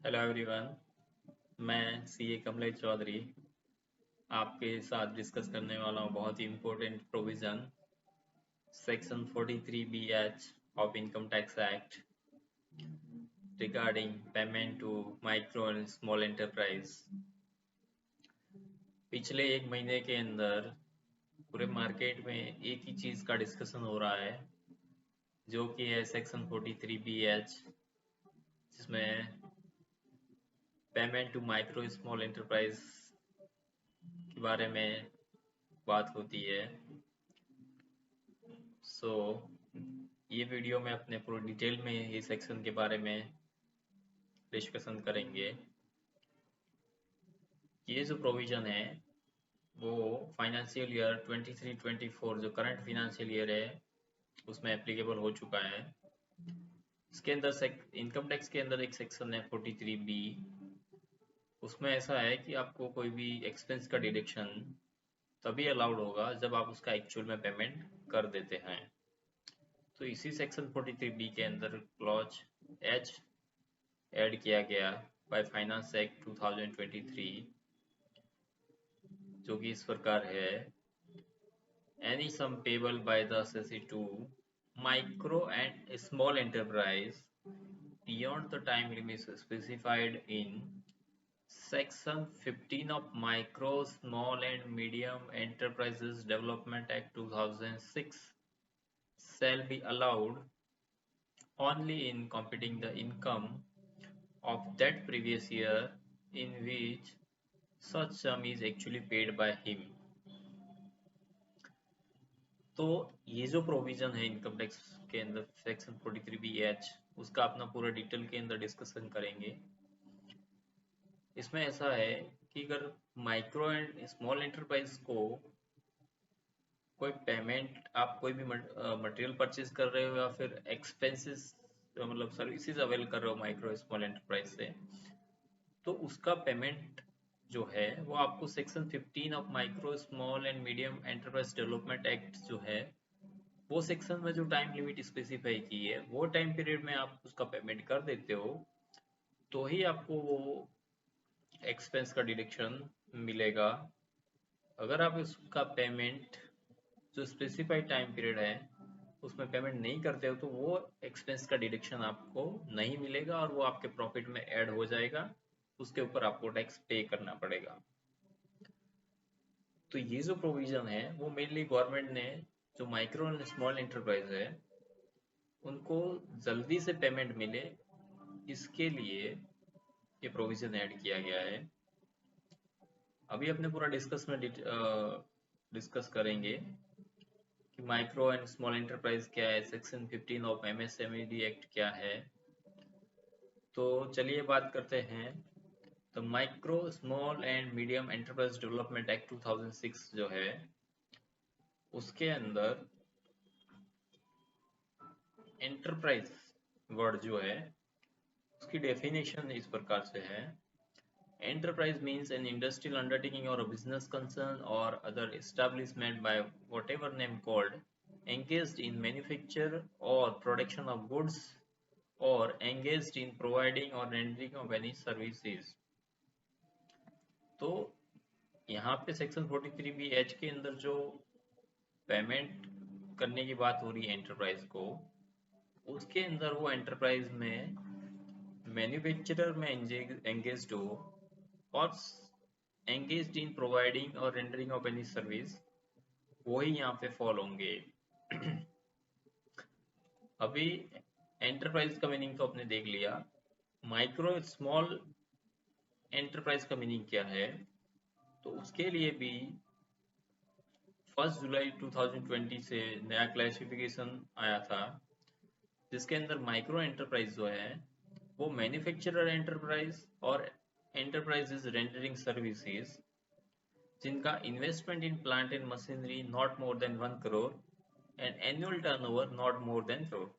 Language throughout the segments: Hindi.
Hello everyone. मैं सीए कमलेश चौधरी आपके साथ डिस्कस करने वाला हूँ बहुत ही important provision section 43BH of income tax act regarding payment to micro and small enterprise. पिछले एक महीने के अंदर पूरे मार्केट में एक ही चीज़ का डिस्कशन हो रहा है जो कि है सेक्शन 43BH, जिसमें payment to micro small enterprise के बारे में बात होती है। सो ये वीडियो में अपने पूरे डिटेल में ये सेक्शन के बारे में डिस्कशन करेंगे। ये जो प्रोविज़न है वो फाइनेंशियल ईयर 23-24 जो करंट फाइनेंशियल ईयर है उसमें एप्लीकेबल हो चुका है। इसके अंदर इनकम टैक्स के अंदर एक सेक्शन है 43B। उसमें ऐसा है कि आपको कोई भी एक्सपेंस का डिडक्शन तभी अलाउड होगा जब आप उसका एक्चुअल में पेमेंट कर देते हैं। तो इसी सेक्शन 43B के अंदर क्लॉज एच ऐड किया गया बाय फाइनेंस एक्ट 2023, जो कि इस प्रकार है: any sum payable by the assessee to micro and small enterprise beyond the time limits specified in section 15 of micro small and medium enterprises development act 2006 shall be allowed only in computing the income of that previous year in which such sum is actually paid by him। तो ये जो प्रोविजन है इनकम टैक्स के अंदर सेक्शन 43BH, उसका अपना पूरा डिटेल के अंदर डिस्कशन करेंगे। इसमें ऐसा है कि अगर माइक्रो एंड स्मॉल एंटरप्राइज को कोई पेमेंट, आप कोई भी मटेरियल परचेज कर रहे हो या फिर एक्सपेंसेस मतलब सर्विसेज अवेल कर रहे हो माइक्रो स्मॉल एंटरप्राइज से, तो उसका पेमेंट जो है वो आपको section 15 of micro small and medium enterprise development act जो है वो सेक्शन में जो टाइम लिमिट स्पेसिफाई की है वो टाइम पीरियड में आप उसका पेमेंट कर देते हो तो ही आपको वो एक्सपेंस का डिडक्शन मिलेगा। अगर आप उसका पेमेंट जो स्पेसिफाइड टाइम पीरियड है उसमें पेमेंट नहीं करते हो तो वो एक्सपेंस का डिडक्शन आपको नहीं मिलेगा और वो आपके प्रॉफिट में ऐड हो जाएगा, उसके ऊपर आपको टैक्स पे करना पड़ेगा। तो ये जो प्रोविजन है वो मेनली गवर्नमेंट ने जो माइक्रो एंड स्मॉल एंटरप्राइज है उनको जल्दी से पेमेंट मिले, इसके लिए ये प्रोविजन ऐड किया गया है। अभी अपने पूरा डिस्कस करेंगे कि माइक्रो एंड स्मॉल एंटरप्राइज क्या है, सेक्शन 15 ऑफ एमएसएमई एक्ट क्या है। तो चलिए बात करते हैं। तो micro small and medium enterprise development act 2006 जो है उसके अंदर एंटरप्राइज वर्ड जो है उसकी डेफिनेशन इस प्रकार से है: enterprise means an industrial undertaking or a business concern or other establishment by whatever name called engaged in manufacture or production of goods or engaged in providing or rendering of any services। तो यहाँ पे सेक्शन 43BH के अंदर जो पेमेंट करने की बात हो रही है एंटरप्राइज को, उसके अंदर वो एंटरप्राइज में मैन्युफैक्चरर में एंगेज्ड हो और engaged in providing or rendering of any service, वही यहाँ पे फॉल होंगे। अभी एंटरप्राइज का मीनिंग तो आपने देख लिया, माइक्रो स्मॉल एंटरप्राइज का मीनिंग क्या है, तो उसके लिए भी 1 जुलाई 2020 से नया क्लासिफिकेशन आया था, जिसके अंदर माइक्रो एंटरप्राइज जो है वो मैन्युफैक्चरर एंटरप्राइज और एंटरप्राइजेज रेंडरिंग सर्विसेज जिनका investment in plant and machinery not more than 1 crore and annual turnover not more than crore,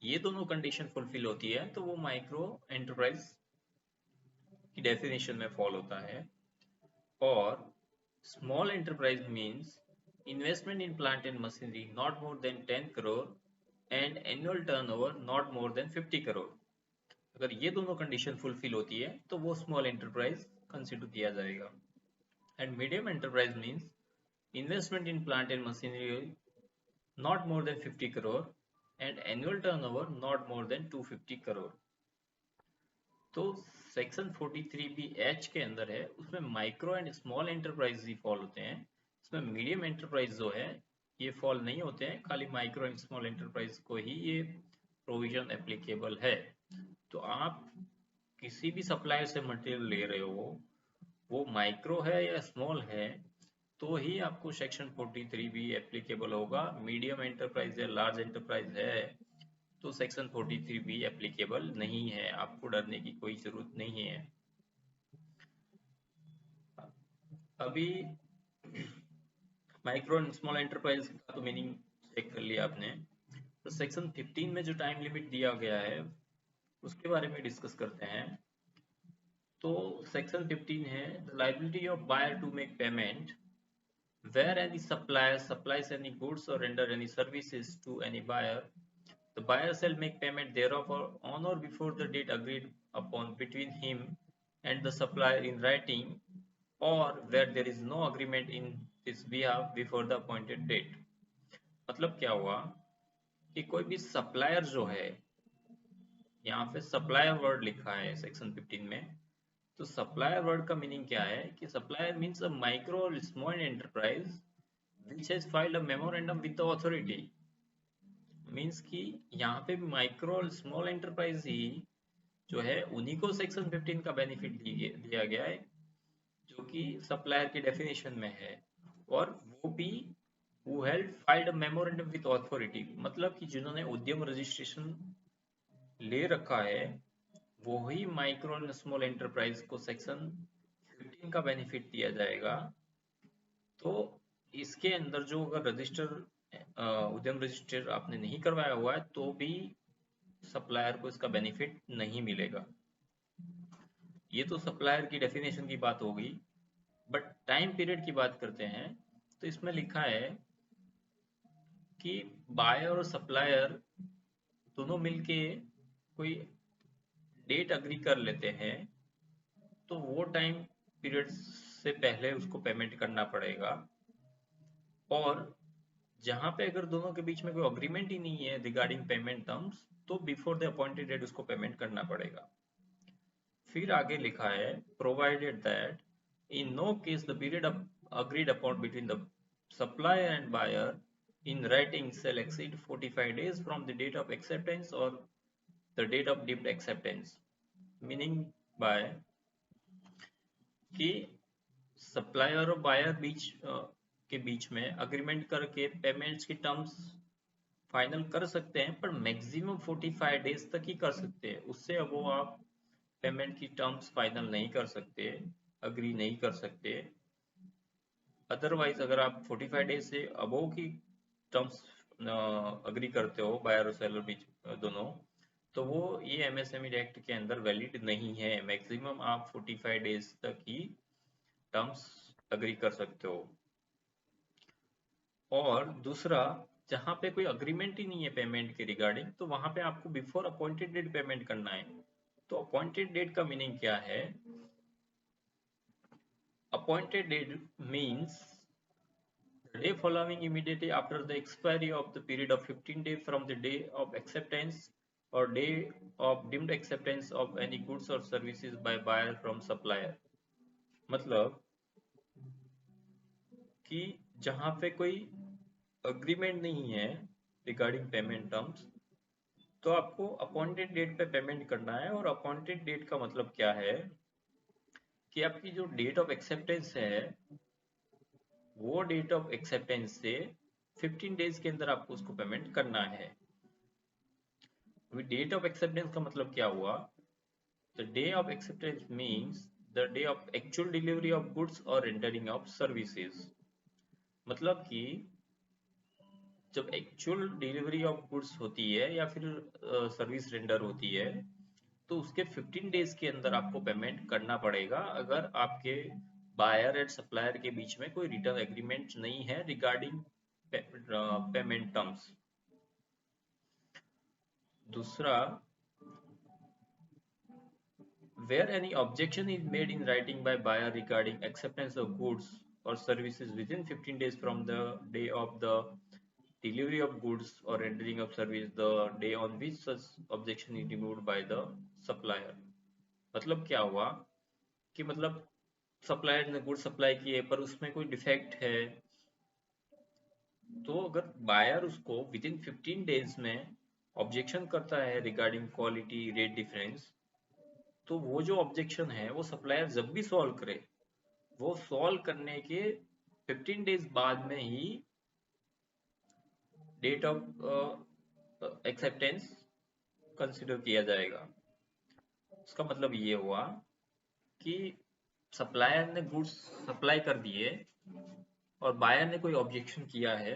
ये दोनों कंडीशन फुलफिल होती है तो वो माइक्रो एंटरप्राइज की डेफिनेशन में फॉल होता है। और small enterprise means investment in plant and machinery not more than 10 crore and annual turnover not more than 50 crore. अगर ये दोनों कंडीशन फुलफिल होती है तो वो स्मॉल एंटरप्राइज कंसिडर किया जाएगा। And medium enterprise means investment in plant and machinery not more than 50 crore and annual turnover not more than 250 crore। तो सेक्शन 43B(H) के अंदर है, उसमें micro and small enterprise he fall होते हैं। इसमें मीडियम एंटरप्राइज जो है ये फॉल नहीं होते हैं, खाली माइक्रो एंड स्मॉल एंटरप्राइज को ही ये प्रोविजन एप्लीकेबल है। तो आप किसी भी सप्लायर से मटेरियल ले रहे हो, वो माइक्रो है या स्मॉल है, तो ही आपको सेक्शन 43 भी एप्लीकेबल होगा। मीडियम एंटरप्राइज या लार्ज एंटरप्राइज है तो सेक्शन 43 भी एप्लीकेबल नहीं है, आपको डरने की कोई जरूरत नहीं है। अभी माइक्रो एंड स्मॉल एंटरप्राइज का तो मीनिंग चेक कर लिया आपने, तो सेक्शन 15 में जो टाइम लिमिट दिया गया है उसके बारे में डिस्कस करते हैं। तो सेक्शन 15 है the liability of buyer to make payment where any supplier supplies any goods or render any services to any buyer, the buyer shall make payment thereof on or before the date agreed upon between him and the supplier in writing, or where there is no agreement in his behalf before the appointed date। मतलब क्या हुआ कि कोई भी सप्लायर जो है, यहाँ पे सप्लायर वर्ड लिखा है सेक्शन 15 में, तो सप्लायर वर्ड का मीनिंग क्या है कि सप्लायर मीन्स अ माइक्रो और small enterprise which has filed a memorandum with the authority। Means कि यहाँ पे माइक्रो और स्मॉल एंटरप्राइज ही जो है उन्हीं को सेक्शन 15 का बेनिफिट दिया गया है, जो कि सप्लायर की डेफिनेशन में है, और वो भी who held filed a memorandum with authority, मतलब कि जिन्होंने उद्यम रजिस्ट्रेशन ले रखा है वो ही माइक्रो और स्मॉल एंटरप्राइज को सेक्शन 15 का बेनिफिट दिया जाएगा। तो इसके अंदर जो अगर रजिस्टर उद्यम रजिस्टर आपने नहीं करवाया हुआ है तो भी सप्लायर को इसका बेनिफिट नहीं मिलेगा। ये तो सप्लायर की डेफिनेशन की बात हो गई, बट टाइम पीरियड की बात करते हैं। तो इसमें लिखा है कि बायर और सप्लायर दोनों मिलके कोई डेट अग्री कर लेते हैं तो वो टाइम पीरियड से पहले उसको पेमेंट करना पड़ेगा, और जहां पे अगर दोनों के बीच में कोई अग्रीमेंट ही नहीं है रिगार्डिंग पेमेंट टर्म्स तो बिफोर द अपॉइंटेड डेट उसको पेमेंट करना पड़ेगा। फिर आगे लिखा है provided that in no case the period agreed upon between the supplier and buyer in writing shall exceed 45 days from the date of acceptance or the date of deemed acceptance। meaning by कि सप्लायर और बायर के बीच में अग्रीमेंट करके पेमेंट्स की टर्म्स फाइनल कर सकते हैं, पर मैक्सिमम 45 डेज तक ही कर सकते हैं, उससे अब वो आप पेमेंट की टर्म्स फाइनल नहीं कर सकते, अग्री नहीं कर सकते। अदरवाइज अगर आप 45 डेज से अबोव की टर्म्स अग्री करते हो बायर और सेलर बीच दोनों, तो वो ये एमएसएमई एक्ट के अंदर वैलिड नहीं है। मैक्सिमम आप 45 डेज तक ही टर्म्स अग्री कर सकते हो। और दूसरा, जहां पे कोई अग्रीमेंट ही नहीं है पेमेंट के रिगार्डिंग, तो वहां पे आपको बिफोर अपॉइंटेड डेट पेमेंट करना है। तो अपॉइंटेड डेट का मीनिंग क्या है? Appointed that means the day following immediately after the expiry of the period of 15 days from the day of acceptance or day of deemed acceptance of any goods or services by buyer from supplier। मतलब कि जहां पे कोई अग्रीमेंट नहीं है रिगार्डिंग पेमेंट टर्म्स, तो आपको अपॉइंटेड डेट पे पेमेंट करना है। और अपॉइंटेड डेट का मतलब क्या है कि आपकी जो डेट ऑफ एक्सेप्टेंस है वो डेट ऑफ एक्सेप्टेंस से 15 डेज के अंदर आपको उसको पेमेंट करना है। डेट ऑफ एक्सेप्टेंस का मतलब क्या हुआ? The day of acceptance means the day of actual delivery of goods और रेंडरिंग ऑफ सर्विसेज। मतलब कि जब एक्चुअल डिलीवरी ऑफ गुड्स होती है या फिर सर्विस रेंडर होती है तो उसके 15 डेज के अंदर आपको पेमेंट करना पड़ेगा, अगर आपके बायर एंड सप्लायर के बीच में कोई रिटर्न एग्रीमेंट नहीं है रिगार्डिंग पेमेंट टर्म्स। दूसरा, where any objection is made in writing by buyer regarding acceptance of goods or services within 15 days from the day of the delivery of goods or rendering of service, the day on which such objection is removed by the supplier. मतलब क्या हुआ कि मतलब सप्लायर ने गुड सप्लाई किए पर उसमें कोई डिफेक्ट है, तो अगर बायर उसको विद इन 15 डेज में ऑब्जेक्शन करता है रिगार्डिंग क्वालिटी रेट डिफरेंस, तो वो जो ऑब्जेक्शन है वो सप्लायर जब भी सॉल्व करे, वो सॉल्व करने के 15 डेज बाद में ही डेट ऑफ एक्सेप्टेंस कंसिडर किया जाएगा। उसका मतलब ये हुआ कि सप्लायर ने गुड्स सप्लाई कर दिए और बायर ने कोई ऑब्जेक्शन किया है,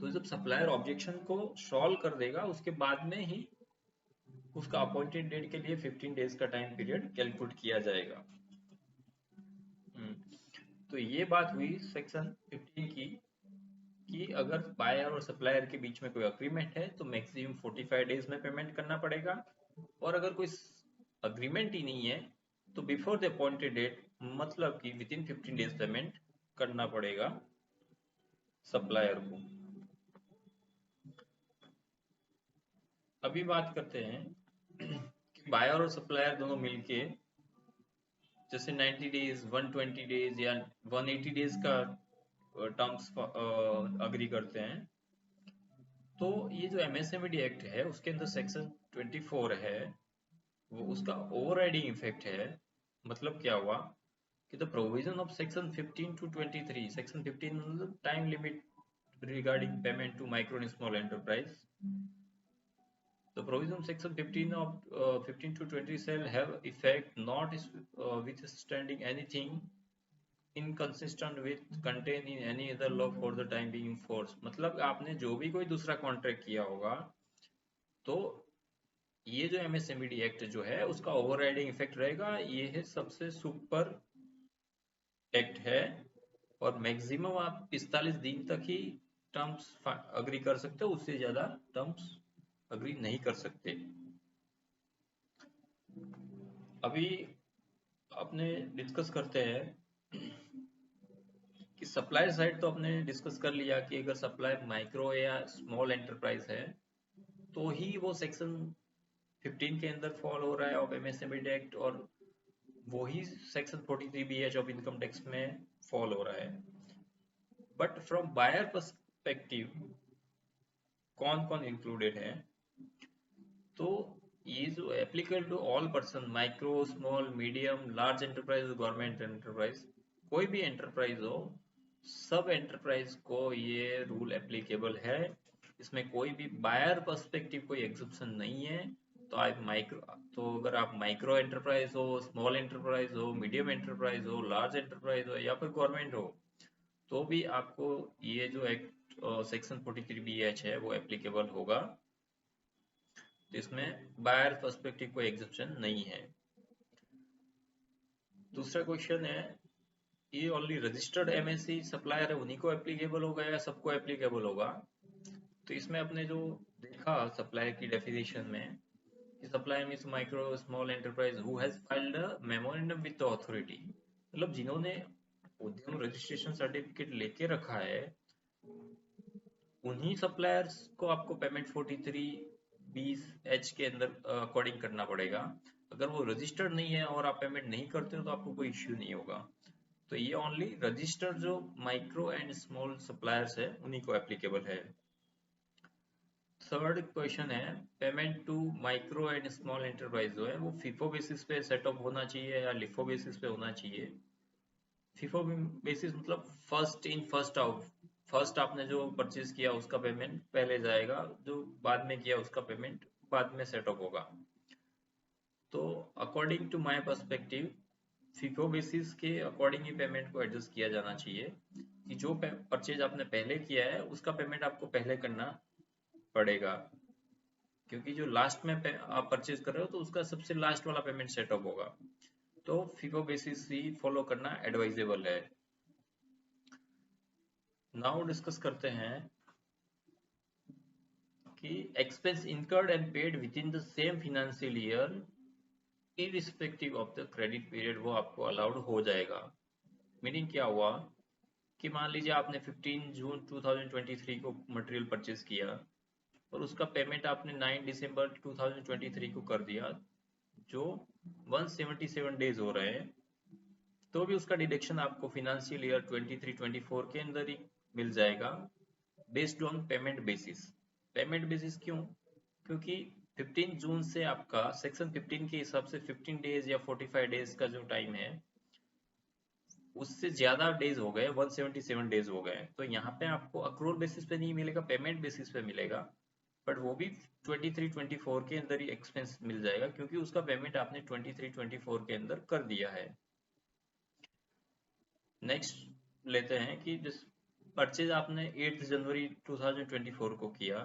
तो जब सप्लायर ऑब्जेक्शन को सॉल्व कर देगा उसके बाद में ही उसका अपॉइंटेड डेट के लिए 15 डेज का टाइम पीरियड कैलकुलेट किया जाएगा। तो ये बात हुई सेक्शन 15 की कि अगर बायर और सप्लायर के बीच में कोई अग्रीमेंट है तो मैक्सिमम 45 डेज में पेमेंट करना पड़ेगा, और अगर कोई अग्रीमेंट ही नहीं है तो बिफोर द अपॉइंटेड डेट, मतलब कि विद इन 15 डेज पेमेंट करना पड़ेगा सप्लायर को। अभी बात करते हैं कि बायर और सप्लायर दोनों मिलके जैसे 90 डेज 120 डेज या 180 डेज का टर्म्स अग्री करते हैं, तो ये जो एमएसएमई एक्ट है उसके अंदर सेक्शन 24 है, वो उसका ओवरराइडिंग इफेक्ट है। मतलब क्या हुआ कि the provision of section 15 to 23, section 15 मतलब time limit regarding payment to micro and small enterprise. The provision of section 15 of 15 to 20 shall have effect not withstanding anything inconsistent with contained in any other law for the time being in force. मतलब आपने जो भी कोई दूसरा कॉन्ट्रैक्ट किया होगा तो ये जो एमएसएमई एक्ट जो है उसका ओवरराइडिंग इफेक्ट रहेगा। ये है सबसे सुपर एक्ट है और मैक्सिमम आप 45 दिन तक ही टर्म्स अग्री कर सकते हो, उससे ज्यादा टर्म्स अग्री नहीं कर सकते। अभी अपने डिस्कस करते हैं कि सप्लायर साइड तो अपने डिस्कस कर लिया कि अगर सप्लायर माइक्रो या स्मॉल एंटरप्राइज है तो ही वो सेक्शन 15 के अंदर फॉल हो रहा है ऑफ एमएसएमई एक्ट, और वो ही section 43BH of income tax में फॉल हो रहा है। बट फ्रॉम बायर पर्सपेक्टिव कौन कौन इंक्लूडेड है, तो ये जो applicable to all person, micro small medium large enterprise government enterprise, कोई भी एंटरप्राइज हो सब एंटरप्राइज को ये रूल एप्लीकेबल है। इसमें कोई भी बायर पर्सपेक्टिव कोई एग्जेप्शन नहीं है। तो अगर आप माइक्रो एंटरप्राइज हो, स्मॉल एंटरप्राइज हो, मीडियम एंटरप्राइज हो, लार्ज एंटरप्राइज हो या फिर गवर्नमेंट हो, तो भी आपको ये जो एक्ट सेक्शन 43BH है वो एप्लीकेबल होगा। इसमें बायर पर्सपेक्टिव कोई एग्जेप्शन नहीं है। दूसरा क्वेश्चन है, ये ओनली रजिस्टर्ड एमएससी सप्लायर है उन्हीं को एप्लीकेबल होगा या सबको एप्लीकेबल होगा? तो इसमें अपने जो देखा सप्लायर की डेफिनेशन में कि supplier means micro small enterprise who has filed a memorandum with the authority, मतलब जिन्होंने उद्यम रजिस्ट्रेशन सर्टिफिकेट लेके रखा है उन्हीं सप्लायर्स को आपको पेमेंट 43(20)H के अंदर अकॉर्डिंग करना पड़ेगा। अगर वो रजिस्टर्ड नहीं है और आप पेमेंट नहीं करते हो तो आपको कोई इश्यू नहीं होगा। तो ये ओनली रजिस्टर्ड जो माइक्रो एंड स्मॉल सप्लायर्स है उन्हीं को एप्लीकेबल है। थर्ड क्वेश्चन है, payment to micro and small enterprise जो है वो फीफो बेसिस पे सेटअप होना चाहिए या लिफो बेसिस पे होना चाहिए? फीफो बेसिस मतलब first in first out, first आपने जो परचेज किया उसका पेमेंट पहले जाएगा, जो बाद में किया उसका पेमेंट बाद में सेटअप होगा। तो according to my perspective FIFO basis के अकॉर्डिंग ही पेमेंट को एडजस्ट किया जाना चाहिए कि जो परचेज आपने पहले किया है उसका पेमेंट आपको पहले करना पड़ेगा, क्योंकि जो लास्ट में आप परचेज कर रहे हो तो उसका सबसे लास्ट वाला पेमेंट सेटअप होगा। तो फीफो बेसिस ही फॉलो करना एडवाइजेबल है। नाउ डिस्कस करते हैं कि expense incurred and paid with in the same financial year irrespective of the credit period वो आपको अलाउड हो जाएगा। मीनिंग क्या हुआ कि मान लीजिए आपने 15 जून 2023 को मटेरियल परचेज किया और उसका पेमेंट आपने 9 दिसंबर 2023 को कर दिया, जो 177 डेज हो रहे हैं, तो भी उसका डिडक्शन आपको फिनेंशियल ईयर 23-24 के अंदर ही मिल जाएगा, based on payment basis. Payment basis क्यों? क्योंकि 15 जून से आपका सेक्शन 15 के हिसाब से 15 डेज या 45 डेज का जो टाइम है, उससे ज्यादा डेज हो गए, 177 डेज हो गए, तो यहाँ पे आपको अक्रूवल बेसिस पे नहीं मिलेगा, पेमेंट बेसिस पे मिलेगा। बट वो भी 23-24 के अंदर ही एक्सपेंस मिल जाएगा, क्योंकि उसका पेमेंट आपने 23-24 के अंदर कर दिया है। नेक्स्ट लेते हैं कि जिस परचेज आपने 8 जनवरी 2024 को किया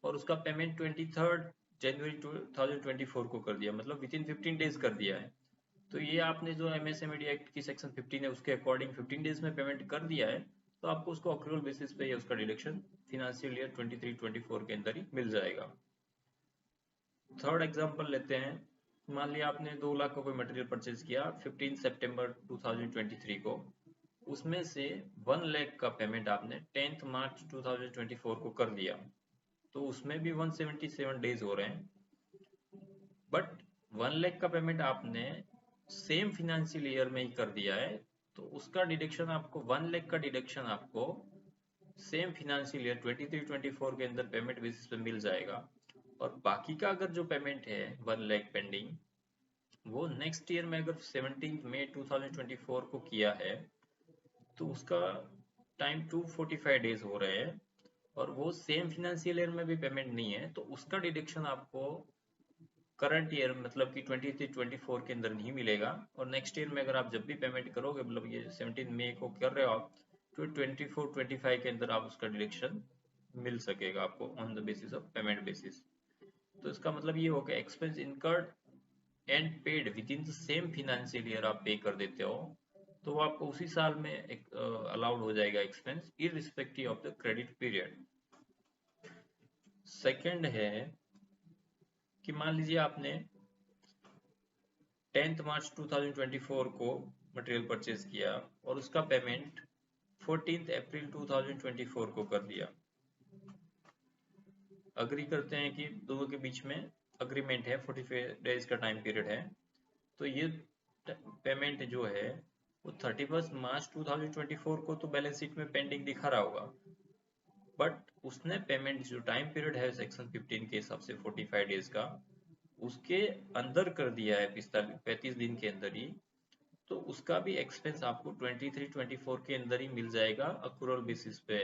और उसका पेमेंट 23 जनवरी 2024 को कर दिया, मतलब विद इन 15 डेज कर दिया है, तो ये आपने जो एमएसएमई एक्ट की सेक्शन 15 है उसके अकॉर्डिंग 15 डेज में पेमेंट कर दिया है, तो आपको उसको अक्रूवल बेसिस पे या उसका डिडक्शन फिनेंशियल ईयर 23-24 के अंदर ही मिल जाएगा। थर्ड एग्जांपल लेते हैं। मान लिया आपने 2 लाख का कोई मटेरियल परचेज किया 15 सितंबर 2023 को, उसमें से 1 लाख का पेमेंट आपने 10 मार्च 2024 को कर दिया, तो उसमें भी 177 डेज हो रहे हैं। बट 1 लाख का पेमेंट आपने सेम फिनेंशियल ईयर में ही कर दिया है, तो उसका डिडक्शन आपको 1 लाख का डिडक्शन आपको सेम फिनेंशियल ईयर 23-24 के अंदर पेमेंट बेसिस पे मिल जाएगा। और बाकी का अगर जो पेमेंट है 1 लाख पेंडिंग, वो नेक्स्ट ईयर में अगर 17 मई 2024 को किया है, तो उसका टाइम 245 डेज हो रहे हैं और वो सेम फिनेंशियल ईयर में भी पेमेंट नहीं है, तो उसका डिडक्शन आपको करंट ईयर मतलब कि 23-24 के अंदर नहीं मिलेगा। और नेक्स्ट ईयर में अगर आप जब भी पेमेंट करोगे, मतलब ये 17 मई को कर रहे हो आप, तो 24-25 के अंदर आप उसका डिडक्शन मिल सकेगा आपको on the basis of payment basis. तो इसका मतलब ये हो गया expense incurred and paid with in the same financial year आप पे कर देते हो, तो वो आपको उसी साल में अलाउड हो जाएगा expense irrespective of the credit period. Second है कि मान लीजिए आपने 10 मार्च 2024 को मटेरियल परचेज किया और उसका पेमेंट 14 अप्रैल 2024 को कर दिया। अग्री करते हैं कि दोनों के बीच में अग्रीमेंट है, 45 डेज का टाइम पीरियड है, तो ये पेमेंट जो है वो 31 मार्च 2024 को तो बैलेंस शीट में पेंडिंग दिखा रहा होगा, बट उसने पेमेंट जो टाइम पीरियड है सेक्शन 15 के हिसाब से 45 डेज का, उसके अंदर कर दिया है 35 दिन के अंदर ही, तो उसका भी एक्सपेंस आपको 23-24 के अंदर ही मिल जाएगा अक्रूवल बेसिस पे।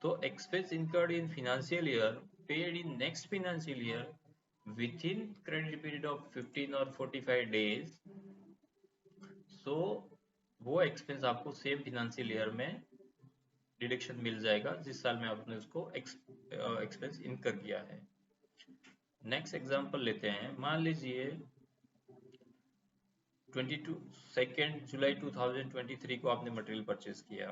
तो expense incurred in financial year paid in next financial year with in credit period of 15 और 45 डेज, सो वो एक्सपेंस आपको सेम फिनेंशियल ईयर में डिडक्शन मिल जाएगा जिस साल में आपने उसको एक्सपेंस इनकर किया है। नेक्स्ट एग्जांपल लेते हैं। मान लीजिए 22 जुलाई 2023 को आपने मटेरियल परचेज किया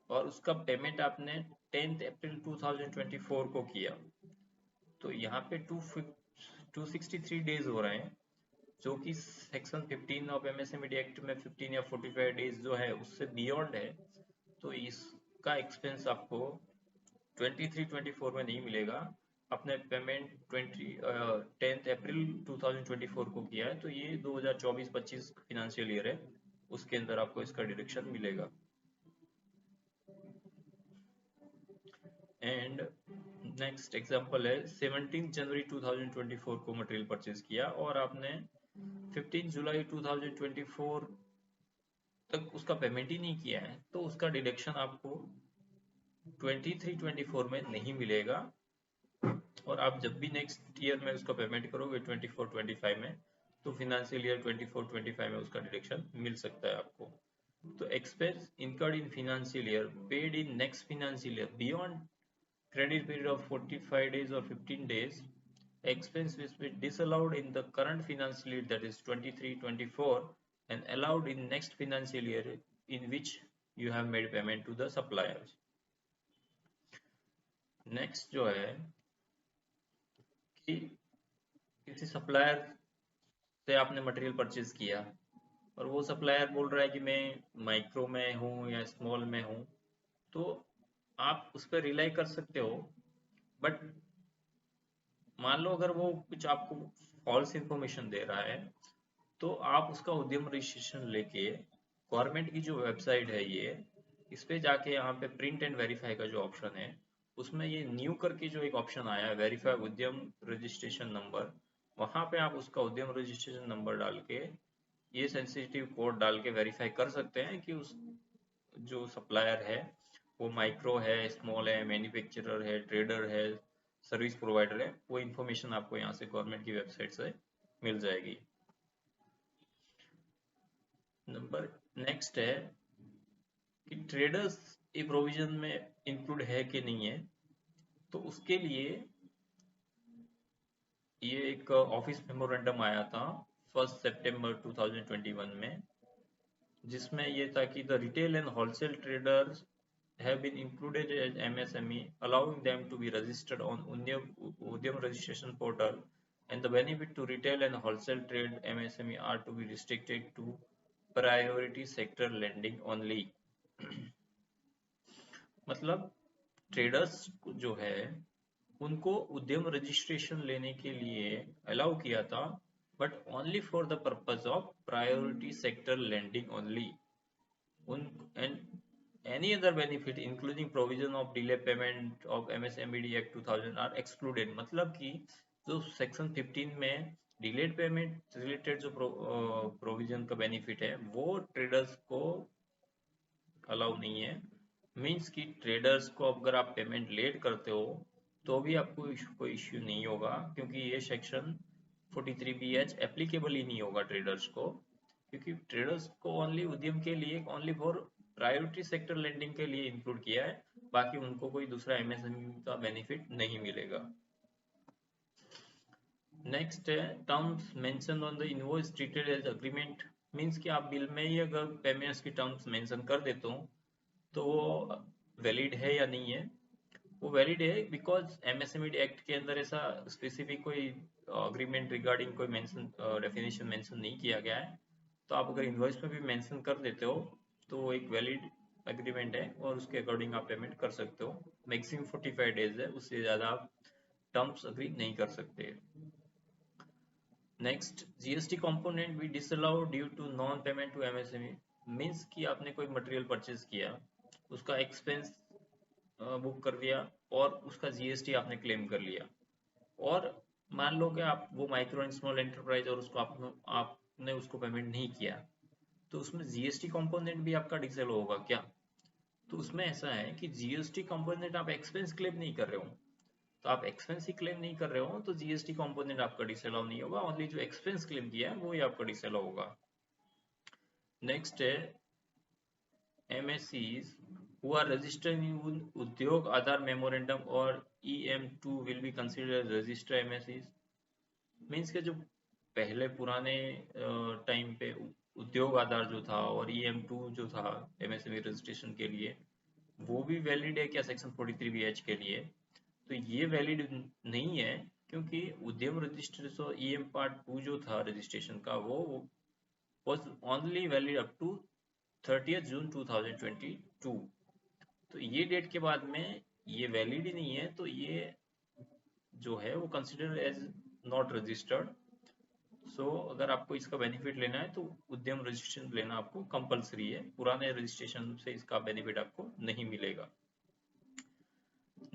और उसका पेमेंट आपने 10 अप्रैल 2024 को किया, तो यहाँ पे 263 डेज हो रहे हैं, जो कि सेक्शन 15 ऑफ एमएसएमई एक्ट में 15 या 45 डेज जो है उससे बियॉन्ड है, तो इसका एक्सपेंस आपको 23-24 में नहीं मिलेगा। अपने पेमेंट 10 अप्रैल 2024 को किया है, तो ये 2024-25 फिनेंशियल ईयर है, उसके अंदर आपको इसका डिडक्शन मिलेगा। एंड नेक्स्ट एग्जांपल है 17 जनवरी 2024 को मटेरियल परचेज किया और आपने 15 जुलाई 2024 तक उसका पेमेंट ही नहीं किया है, तो उसका डिडक्शन आपको 23-24 में नहीं मिलेगा। और आप जब भी नेक्स्ट ईयर में उसका पेमेंट करोगे 24-25 में, तो फिनेंशियल ईयर 24-25 में उसका डिडक्शन मिल सकता है आपको। तो expense incurred in financial year paid in next financial year beyond credit period of 45 days or 15 days, expense which be disallowed in the current financial year, that is 23-24, and allowed in next financial year in which you have made payment to the suppliers. Next जो है कि किसी सप्लायर से आपने मटेरियल परचेज किया और वो सप्लायर बोल रहा है कि मैं माइक्रो में हूँ या स्मॉल में हूँ, तो आप उस पर रिलाई कर सकते हो। बट मान लो अगर वो कुछ आपको फॉल्स इंफॉर्मेशन दे रहा है, तो आप उसका उद्यम रजिस्ट्रेशन लेके गवर्नमेंट की जो वेबसाइट है ये, इस पे जाके यहाँ पे प्रिंट एंड वेरीफाई का जो ऑप्शन है, उसमें ये न्यू करके जो एक ऑप्शन आया है वेरीफाई उद्यम रजिस्ट्रेशन नंबर, वहां पे आप उसका उद्यम रजिस्ट्रेशन नंबर डाल के ये सेंसिटिव कोड डाल के वेरीफाई कर सकते हैं कि उस जो सप्लायर है वो माइक्रो है, स्मॉल है, मैन्युफैक्चरर है, ट्रेडर है, सर्विस प्रोवाइडर है। वो इन्फॉर्मेशन आपको यहाँ से गवर्नमेंट की वेबसाइट से मिल जाएगी। नंबर नेक्स्ट है कि ट्रेडर्स ये प्रोविजन में इंक्लूड है कि नहीं है। तो उसके लिए ये एक ऑफिस मेमोरेंडम आया था 1 सितंबर 2021 में, जिसमें ये था कि the retail and wholesale traders have been included as MSME, allowing them to be registered on Udyam registration portal, and the benefit to retail and wholesale trade MSME are to be restricted to priority sector lending only। मतलब ट्रेडर्स जो है उनको उद्यम रजिस्ट्रेशन लेने के लिए अलाउ किया था, but only for the purpose of priority sector lending only. उन and any other benefit including provision of delay payment of MSMED act 2000 are excluded. मतलब कि जो सेक्शन 15 में डिलेड पेमेंट रिलेटेड जो प्रोविजन का बेनिफिट है वो ट्रेडर्स को अलाउ नहीं है। मीन्स कि ट्रेडर्स को अगर आप पेमेंट लेट करते हो तो भी आपको कोई इश्यू नहीं होगा, क्योंकि ये सेक्शन 43BH एप्लीकेबल ही नहीं होगा ट्रेडर्स को, क्योंकि ट्रेडर्स को ओनली उद्यम के लिए, only for priority sector lending के लिए इंक्लूड किया है। बाकी उनको कोई दूसरा MSME का बेनिफिट नहीं मिलेगा। नेक्स्ट है terms mention on the invoice treated as agreement. Means कि आप बिल में ही अगर पेमेंट्स की टर्म्स मेंशन कर देते हो तो वो वैलिड है या नहीं है। वो वैलिड है बिकॉज MSME एक्ट के अंदर ऐसा स्पेसिफिक कोई अग्रीमेंट रिगार्डिंग कोई मेंशन डेफिनेशन मेंशन नहीं किया गया है। तो आप अगर इनवॉइस में भी मेंशन कर देते हो तो वो एक वैलिड एग्रीमेंट है और उसके अकॉर्डिंग आप पेमेंट कर सकते हो। मैक्सिमम 45 डेज है, उससे ज़्यादा आप टर्म्स अग्री नहीं कर सकते। नेक्स्ट, GST कंपोनेंट भी disallow due to non payment to MSME। Means कि आपने कोई मटेरियल परचेज किया, उसका एक्सपेंस बुक कर दिया और उसका GST आपने क्लेम कर लिया, और मान लो कि आप वो माइक्रो एंड स्मॉल एंटरप्राइज और उसको आपने उसको पेमेंट नहीं किया, तो उसमें GST कंपोनेंट भी आपका डिसेल होगा क्या? तो उसमें ऐसा है कि GST कंपोनेंट आप एक्सपेंस क्लेम नहीं कर रहे हो, तो आप एक्सपेंस ही क्लेम नहीं कर रहे हो तो GST कंपोनेंट आपका डिसेल नहीं होगा, ओनली जो एक्सपेंस क्लेम किया है वो ही आपका डिसेल होगा। नेक्स्ट है MSCs who are registered in Udyog Aadhaar Memorandum or EM2 will be considered as registered MSCs। Means के जो पहले पुराने टाइम पे उद्योग आधार जो था और EM2 जो था MSME रजिस्ट्रेशन के लिए, वो भी वैलिड है क्या सेक्शन 43BH के लिए? तो ये वैलिड नहीं है, क्योंकि उद्यम रजिस्ट्रेशन EM पार्ट 2 जो था रजिस्ट्रेशन का वो was only valid up to 30th जून 2022। तो ये डेट के बाद में ये वैलिड ही नहीं है, तो ये जो है वो कंसिडर एज नॉट रजिस्टर्ड। सो अगर आपको इसका बेनिफिट लेना है तो उद्यम रजिस्ट्रेशन लेना आपको कंपलसरी है, पुराने रजिस्ट्रेशन से इसका बेनिफिट आपको नहीं मिलेगा।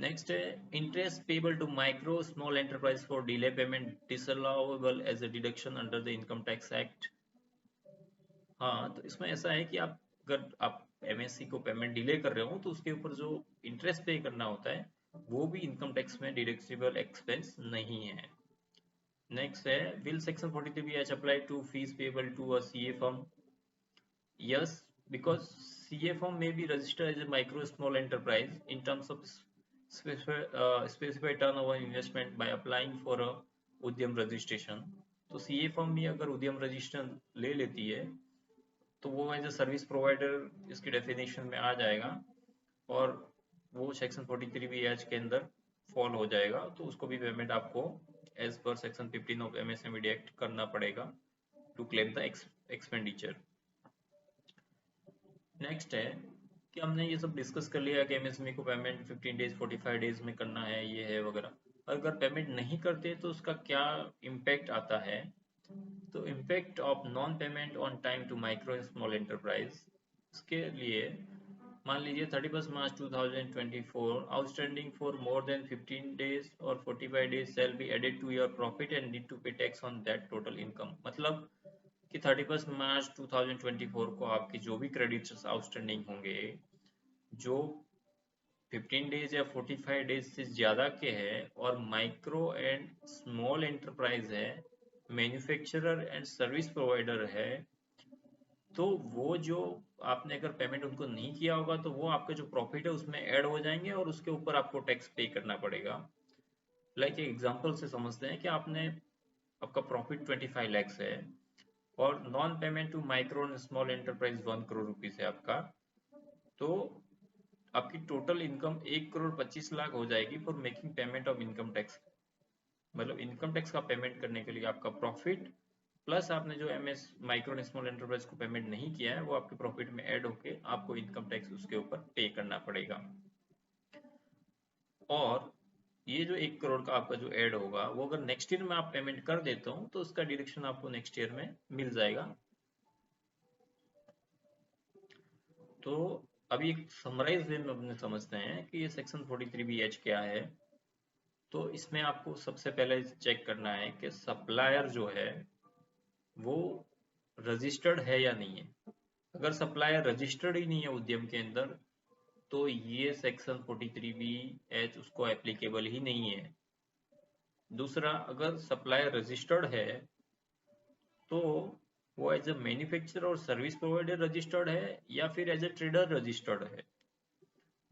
नेक्स्ट है interest payable to micro small enterprise for delay payment disallowable as a deduction under the income tax act. हाँ, तो इसमें ऐसा है कि आप अगर आप MSC को पेमेंट डिले कर रहे हो तो उसके ऊपर जो इंटरेस्ट पे करना होता है वो भी इनकम टैक्स में डिडक्टिबल एक्सपेंस नहीं है। नेक्स्ट है will section 43BH apply to fees payable to a CA firm? Yes, because CA firm may be registered as a micro small enterprise in terms of specified turnover investment by applying for a उद्यम रजिस्ट्रेशन। तो CA फर्म भी अगर उद्यम रजिस्ट्रेशन ले लेती है तो वो एज अ सर्विस प्रोवाइडर इसकी डेफिनेशन में आ जाएगा और वो सेक्शन 43BH के अंदर फॉल हो जाएगा, तो उसको भी पेमेंट आपको as per section 15 of MSME act करना पड़ेगा। to claim the expenditure. Next है कि हमने ये सब डिस्कस कर लिया कि एमएसएमई को पेमेंट 15 डेज 45 डेज में करना है, ये है वगैरह। अगर पेमेंट नहीं करते तो उसका क्या इम्पैक्ट आता है। तो impact of non payment on time to micro and small enterprise, इसके लिए मान लीजिए 31 March 2024 outstanding for more than 15 days और 45 days shall be added to your profit and need to pay tax on that total income. मतलब कि 31 मार्च 2024 को आपके जो भी क्रेडिट्स आउटस्टैंडिंग होंगे, जो 15 डेज या 45 डेज से ज़्यादा के हैं और माइक्रो एंड स्मॉल एंटरप्राइज है, मैन्युफैक्चरर एंड सर्विस प्रोवाइडर है, तो वो जो आपने अगर पेमेंट उनको नहीं किया होगा तो वो आपका जो प्रॉफिट है उसमें ऐड हो जाएंगे और उसके ऊपर आपको टैक्स पे करना पड़ेगा। लाइक एक एग्जांपल से समझते हैं कि आपने आपका प्रॉफिट 25 lakhs है और non payment to micro and small enterprise 1 crore rupees है आपका, तो आपकी टोटल इनकम 1 करोड़ 25 लाख हो जाएगी for making payment of income tax. मतलब इनकम टैक्स का पेमेंट करने के लिए आपका प्रॉफिट प्लस आपने जो MS micro and small enterprise को पेमेंट नहीं किया है वो आपके प्रॉफिट में ऐड होके आपको इनकम टैक्स उसके ऊपर पे करना पड़ेगा। और ये जो 1 करोड़ का आपका जो ऐड होगा वो अगर नेक्स्ट ईयर में आप पेमेंट कर देते हो तो उसका डिडक्शन आपको नेक्स्ट ईयर में मिल जाएगा। तो अभी एक समराइज वे में अपने समझते हैं कि ये सेक्शन 43BH क्या है। तो इसमें आपको सबसे पहले चेक करना है कि सप्लायर जो है वो रजिस्टर्ड है या नहीं है। अगर सप्लायर रजिस्टर्ड ही नहीं है उद्यम के अंदर तो ये सेक्शन 43BH उसको एप्लीकेबल ही नहीं है। दूसरा, अगर सप्लायर रजिस्टर्ड है तो वो एज ए मैन्युफैक्चरर और सर्विस प्रोवाइडर रजिस्टर्ड है या फिर एज ए ट्रेडर रजिस्टर्ड है।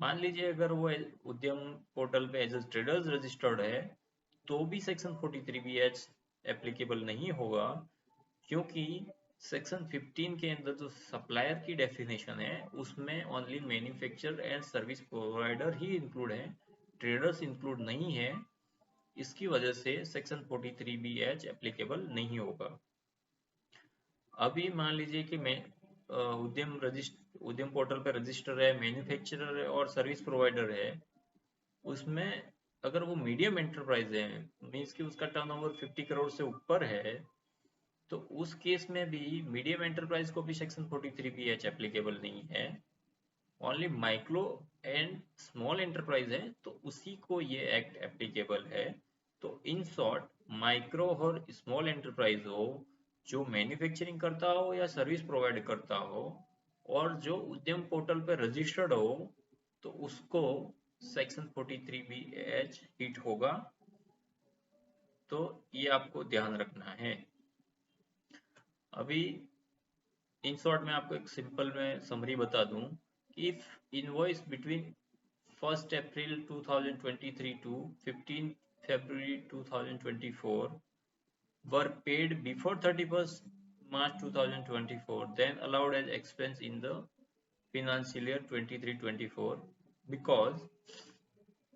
मान लीजिए अगर वो उद्यम पोर्टल पे एज ए ट्रेडर्स रजिस्टर्ड है तो भी सेक्शन 43BH एप्लीकेबल नहीं होगा, क्योंकि सेक्शन 15 के अंदर जो सप्लायर की डेफिनेशन है उसमें only manufacturer and service provider he include है, ट्रेडर्स इंक्लूड नहीं है। इसकी वजह से सेक्शन 43BH एप्लीकेबल नहीं होगा। अभी मान लीजिए कि मैं उद्यम पोर्टल पे रजिस्टर है, मैन्युफैक्चरर है और सर्विस प्रोवाइडर है, उसमें अगर वो मीडियम एंटरप्राइज है मीन्स कि उसका टर्नओवर 50 करोड़ से ऊपर है तो उस केस में भी मीडियम एंटरप्राइज को भी सेक्शन 43BH एप्लीकेबल नहीं है। Only micro and small enterprise है तो उसी को ये एक्ट एप्लीकेबल है। तो इन शॉर्ट, माइक्रो और स्मॉल एंटरप्राइज हो जो मैन्युफैक्चरिंग करता हो या सर्विस प्रोवाइड करता हो और जो उद्यम पोर्टल पर रजिस्टर्ड हो तो उसको सेक्शन 43BH हिट होगा। तो ये आपको ध्यान रखना है। अभी इन शॉर्ट में आपको एक सिंपल में समरी बता दूं कि if invoice between 1st April 2023 to 15th February 2024 were paid before 31st March 2024 then allowed as expense in the financial year 23-24 because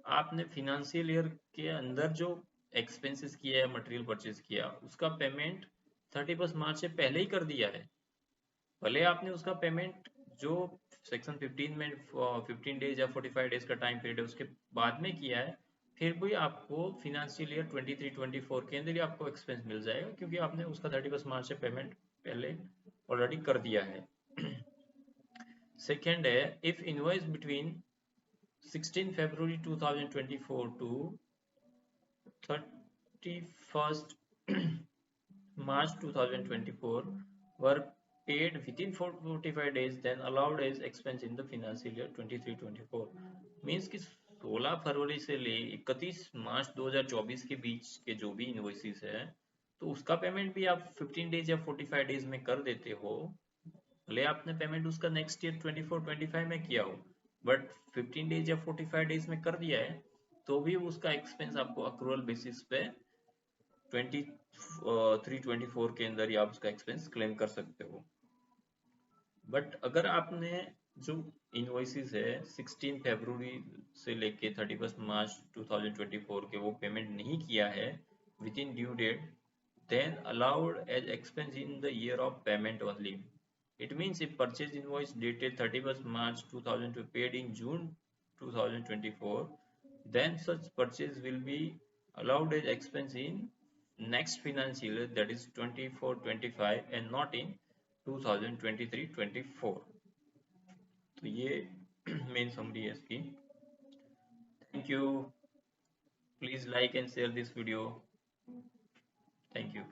आपने फिनेंशियल ईयर के अंदर जो एक्सपेंसेस किया है, मटेरियल परचेज किया, उसका पेमेंट 31 मार्च से पहले ही कर दिया है। भले आपने उसका पेमेंट जो सेक्शन 15 में 15 डेज या 45 डेज का टाइम पीरियड है उसके बाद में किया है, फिर भी आपको फिनेंशियल ईयर 23-24 के अंदर ही आपको एक्सपेंस मिल जाएगा क्योंकि आपने उसका 31 मार्च से पेमेंट पहले ऑलरेडी कर दिया है। सेकेंड है, if invoice between 16 February 2024 to 31st March 2024 were paid within 45 days then allowed as expense in the financial year 23-24 means कि 16 फरवरी से ले 31 मार्च 2024 के बीच के जो भी इनवॉइसेस है तो उसका पेमेंट भी आप 15 डेज या 45 डेज में कर देते हो। भले आपने पेमेंट उसका नेक्स्ट ईयर 24-25 में किया हो बट 15 डेज या 45 डेज में कर दिया है तो भी उसका एक्सपेंस आपको अक्रूवल बेसिस पे 23-24 के अंदर ही आप उसका एक्सपेंस क्लेम कर सकते हो। बट अगर आपने जो इनवॉइसेस है 16 फरवरी से लेके 31 मार्च 2024 के वो पेमेंट नहीं किया है within due date then allowed as expense in the year of payment only. It means if purchase invoice dated 31st March 2002 paid in June 2024, then such purchase will be allowed as expense in next financial year, that is 24-25, and not in 2023-24. तो ये मेन समरी है इसकी. Thank you. Please like and share this video. Thank you.